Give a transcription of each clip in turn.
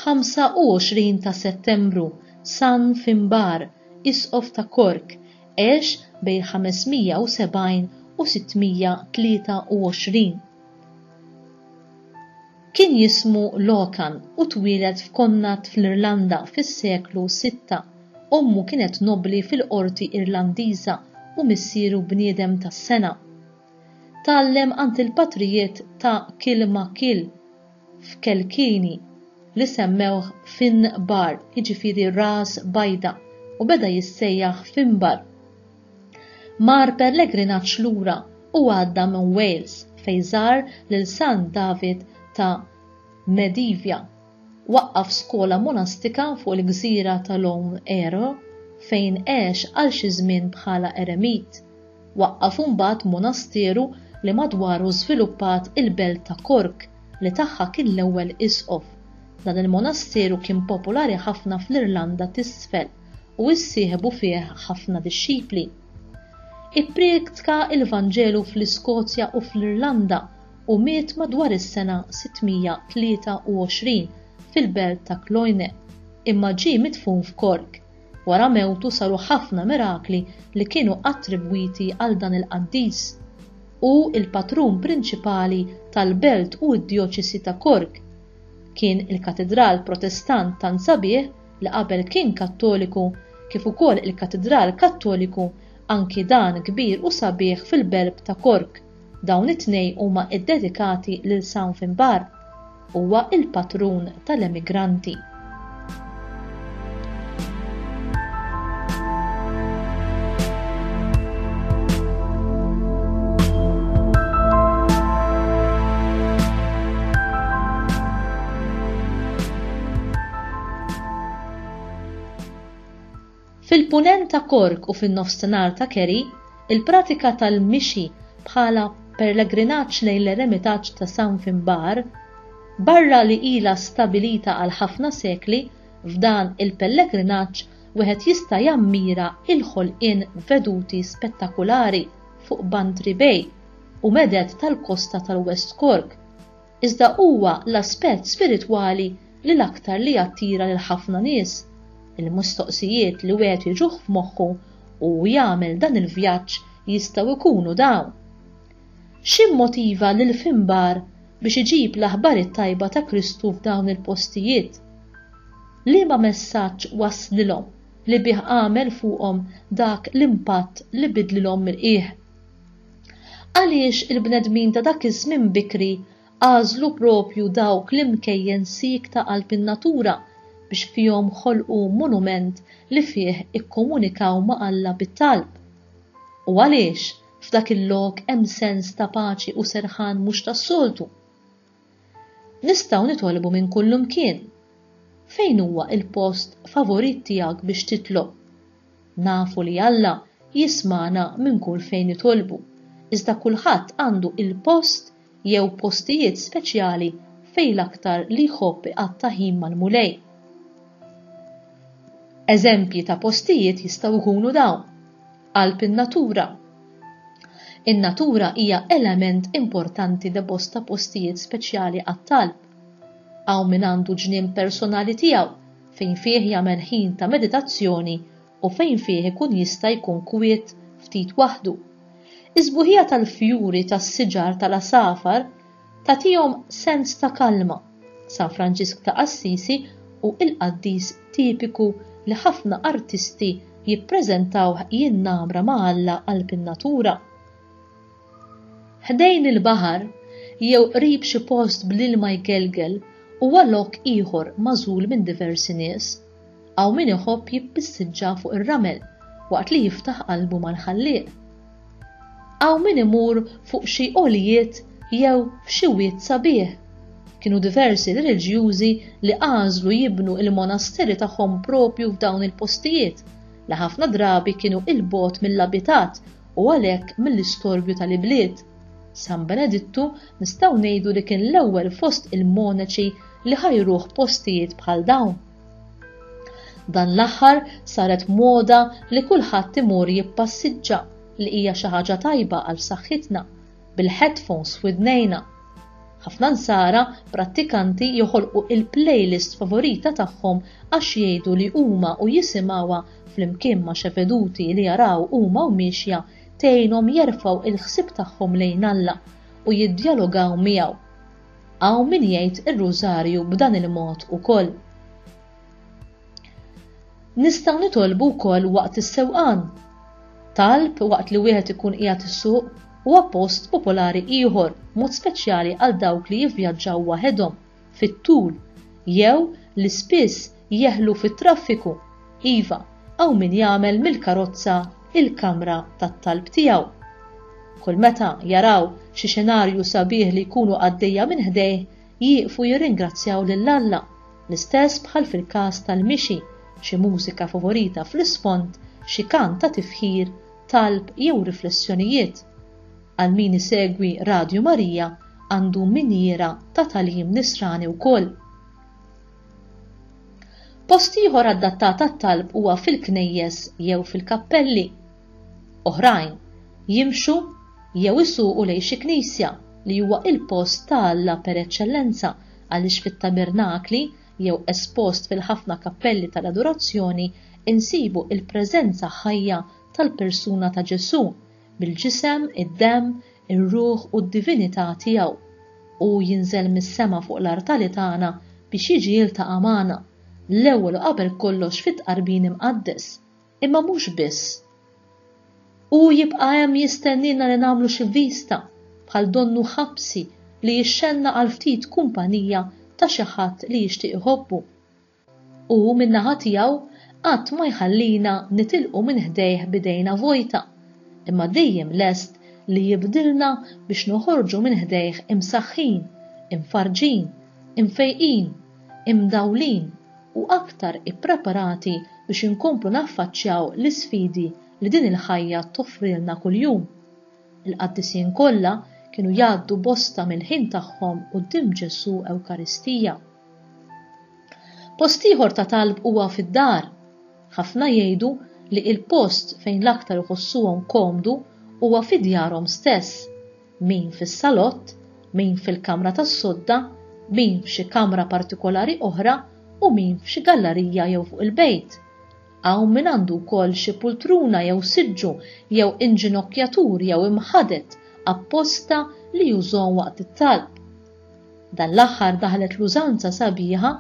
25 ta' Settembru San Finbar, Isqof ta' Cork, għex bejn 570 u 623. Kien jismu Locan u twieled f'Connat fl-Irlanda fis-seklu 6. Ommu kienet nobli fil-qorti Irlandiża u missieru bniedem tas-sena. Tgħallem għand il-patrijiet ta' Kilmacil f'Kelkini li semmewh Finbar, jiġifieri ras bajda, u beda jissejjaħ Finbar. Mar pellegrinaġġ lura u għadda minn Wales fejn żar lil San David ta' Medivja. Waqqaf skola monastika fuq il-gżira ta' Lone Arrow fejn għex għal xi żmien bħala eremit. Waqqaf imbagħad monasteru li madwaru żviluppat il-belt ta' Cork li tagħha kien l-ewwel isqof. Dan il-monasteru kien popolari ħafna fl-Irlanda t'isfel u issieħbu fih ħafna dixxipli. Ipprektika l-Vanġelu fl-Iskozja u fl-Irlanda u miet madwar is-sena 623 fil-belt ta' Cloyne, imma ġie midfun f'Cork. Wara mewtu saru ħafna mirakli li kienu attribwiti għal dan il-qaddis u il-patrun prinċipali tal-belt u d-djoċesi ta' Cork kien il-Katedral Protestant tant sabiħ li qabel kien Kattoliku kif ukoll il-Katedral Kattoliku anki dan kbir u sabiħ fil-belt ta' Cork. Dawn it-tnejn huma iddedikati lil San Finbar, huwa il-patrun tal-emigranti. Fil-punent ta' Cork u fin-nofsinhar ta' Kerry, il-pratika tal-mixi bħala pellegrinaġġ lejn l-eremitaġġ ta' San Finbar, barra li ilha stabilita għal ħafna sekli, f'dan il-pellegrinaġġ wieħed jista' jammira il-ħolqien veduti spettakulari fuq Bantry Bay u medet tal-kosta tal-West Cork. Iżda huwa l-aspett spiritwali li l-aktar li jattira lil ħafna nies. Il-mistoqsijiet li wieħed jiġuh f'moħħu u jagħmel dan il-vjaġġ jistgħu jkunu dawn. X'immotiva lil Finbar biex iġib l-aħbar it-tajba ta' Kristu f'dawn il-postijiet? Liema messaġġ waslilhom li bih għamel fuqhom dak l-impatt li bidlilhom mill-qiegħ? Għaliex il-bnedmin ta' dak iż-żmien bikri għażlu propju dawk l-imkejjen sik ta' qalb in-natura biex fihom ħolqu monument li fih ikkomunikaw ma' Alla bit-talb? U għaliex f'dak il-lok hemm sens ta' paċi u serħan mhux tas-soltu? Nistgħu nitolbu minn kull imkien. Fejn huwa il-post favorit tiegħek biex titlob? Nafu li Alla jismana minn kull fejn nitolbu, iżda kulħadd għandu il-post jew postijiet speċjali fejn l-aktar li jħobb iqatta' ħin mal-mulej. Eżempji ta' postijiet jistgħu jkunu dawn: qalb in-natura. In-natura hija element importanti li bosta postijiet speċjali għat-talb. Hawn min għandu ġnien personali tiegħu fejn fih jagħmel ħin ta' meditazzjoni u fejn fih ikun jista' jkun kwiet ftit waħdu. Iż-żbuħija tal-fjuri tas-siġar tal-asafar tagħtihom sens ta' kalma. San Franċisk ta' Assisi u il-qaddis tipiku li ħafna artisti jippreżentaw jinnamra ma' Alla qalb in-natura. Ħdejn il-baħar jew qrib xi post bl-ilma jgelgel huwa lok ieħor magħżul minn diversi nies. Hawn min iħobb jippissiġġa fuq ir-ramel waqt li jiftaħ qalbu mal-Ħallieq. Hawn min imur fuq xi għolijiet jew f'xi wied sabiħ. Kienu diversi reliġjużi li għażlu jibnu il-monasteri tagħhom propju f'dawn il-postijiet li ħafna drabi kienu il-bogħod mill-abitat u għalhekk mill-istorbju tal-ibliet. San Benedittu nistgħu ngħidu li kien l-ewwel fost il-monaċi li ħajruh postijiet bħal dawn. Dan l-aħħar saret moda li kulħadd imur jippassiġġa li hija xi ħaġa tajba għal saħħitna bil-headphones f'widnejna. Ħafna nsara prattikanti joħolqu il-playlist favorita tagħhom għax jgħidu li huma u jisimgħuha flimkien ma' xi veduti li jaraw huma u mixja tgħinhom jerfgħu il-ħsieb tagħhom lejn Alla u jiddjalogaw miegħu. Hawn min jgħid ir-Rużarju b'dan il-mod ukoll. Nistgħu nitolbu wkoll waqt is-sewqan. Talb waqt li wieħed ikun qiegħed issuq huwa post popolari ieħor mod speċjali għal dawk li jivvjaġġaw waħedhom fit-tul jew li spiss jeħlu fit-traffiku. Iva, hawn min jagħmel mill-karozza il-kamra tat-talb tiegħu. Kull meta jaraw xi xenarju sabiħ li jkunu għaddejja minn ħdejh jieqfu jirringrazzjaw lil Alla, l-istess bħal fil-każ tal-mixi, xi mużika favorita fl-isfond, xi kant ta' tifħir, talb jew riflessjonijiet. Għal min isegwi Radio Marija għandu minjera ta' tagħlim nisrani wkoll. Post ieħor adattat għat-talb huwa fil-knejjes jew fil-kappelli. Oħrajn jimxu jew isuqu lejn xi knisja li huwa il-post ta' Alla per eċċellenza għaliex fit-tabernakli jew espost fil-ħafna kappelli tal-adorazzjoni insibu il-preżenza ħajja tal-persuna ta' Ġesu bil-ġisem, id-demm, ir-ruħ u d-divinità tiegħu u jinżel mis-sema fuq l-artali tagħna biex jiġi jiltaqa' magħna l-ewwel u qabel kollox fit-qarbin imqaddes, imma mhux biss. U jibqa' hemm jistennina li nagħmlu xi vista bħal donnu ħabsi li jixxenna għal ftit kumpanija ta' xi ħadd li jixtieq iħobbu. U min-naħa tiegħu qatt ma jħallina nitilqu minn ħdejh bidejna vojta, imma dejjem lest li jibdilna biex noħorġu minn ħdejh imsaħħin, imfarġin, imfejqin, imdawlin u aktar ippreparati biex inkomplu naffaċċjaw l-isfidi li din il-ħajja toffrilna kuljum. Il-qaddisien kollha kienu jgħaddu bosta mill-ħin tagħhom quddiem Ġesu Ewkaristija. Post ieħor ta' talb huwa fid-dar. Ħafna jgħidu li il-post fejn l-aktar iħossuhom komdu huwa fid-djarhom stess, min fis-salott, min fil-kamra tas-sodda, min f'xi kamra partikolari oħra u min f'xi gallerija jew fuq il-bejt. Hawn min għandu wkoll xi pultruna jew siġġu jew inġinokkjatur jew imħadet apposta li jużhom waqt it-talb. Dan l-aħħar daħlet l-użanza sabiħa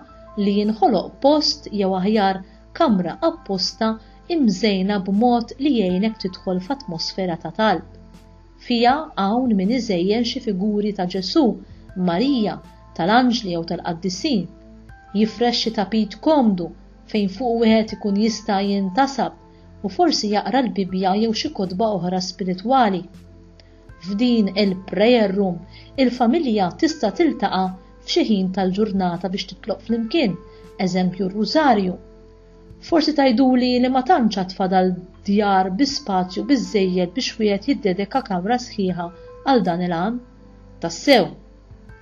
li jinħoloq post jew aħjar kamra apposta imżejna b'mod li jgħinek tidħol f'atmosfera ta' talb. Fija hawn min iżejjen xi figuri ta' Ġesu, Marija, tal-Anġli jew tal-Qaddisin. Jifrex xi tapit komdu fejn fuq wieħed ikun jista' jintasab u forsi jaqra l-Bibja jew xi kotba oħra spiritwali. F'din il-prayer room il-familja tista' tiltaqa' f'xi ħin tal-ġurnata biex titloq flimkien, eżempju r-Rużarju. Forsi tgħiduli li ma tantx tfadal djar bi spazju biżżejjed biex wieħed jiddedika kamra sħiħa għal dan il-għan. Tassew,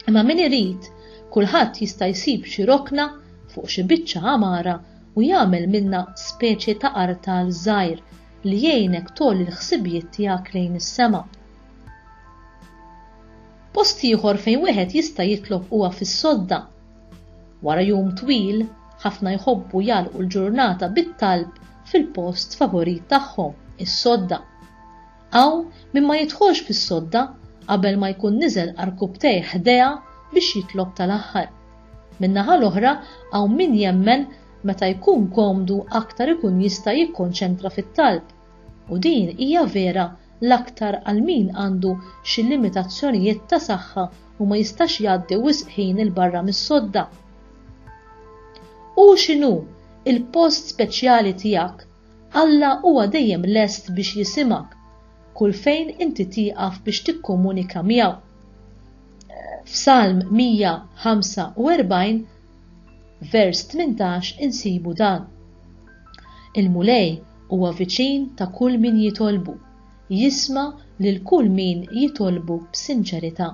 imma min irid kulħadd jista' jsib xi rokna fuq xi biċċa amara u jagħmel minnha speċi ta' artal żgħir li jgħinek tolli l-ħsibijiet tiegħek lejn is-sema. Post ieħor fejn wieħed jista' jitlob huwa fis-sodda. Wara jum twil, ħafna jħobbu jalqu l-ġurnata bit-talb fil-post favorit tagħhom, is-sodda. Hawn min ma jidħolx fis-sodda qabel ma jkun niżel arkubtej ħdejha biex jitlob tal-aħħar. Min-naħa l-oħra hawn min jemmen meta jkun komdu aktar ikun jista' jikkonċentra fit-talb. U din hija vera l-aktar għal min għandu xi limitazzjonijiet ta' saħħa u ma jistax jgħaddi wisq ħin il barra mis-sodda. U x'inhu il-post speċjali tiegħek? Alla huwa dejjem lest biex jisimak kull fejn inti tieqaf biex tikkomunika miegħu. F'Salm 145 vers 18 insibu dan. Il-mulej huwa viċin ta' kull min jitolbu, jisma' lil kull min jitolbu b'sinċerità.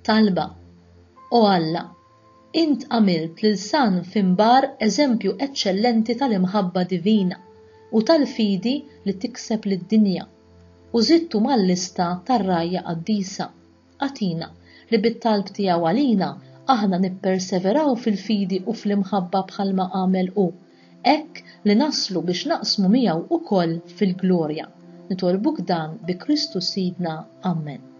Talba. O Alla, Int għamilt lil San Finbar eżempju eċċellenti tal-imħabba divina u tal-fidi li tikseb lid-dinja u żidtu mal-lista tar-rajja qaddisa. Għatina li bit-talb tiegħu għalina aħna nipperseveraw fil-fidi u fl-imħabba bħalma għamel hu, hekk li naslu biex naqsmu miegħu ukoll fil-glorja. Nitolbuk dan bi Kristu Sidna. Amen.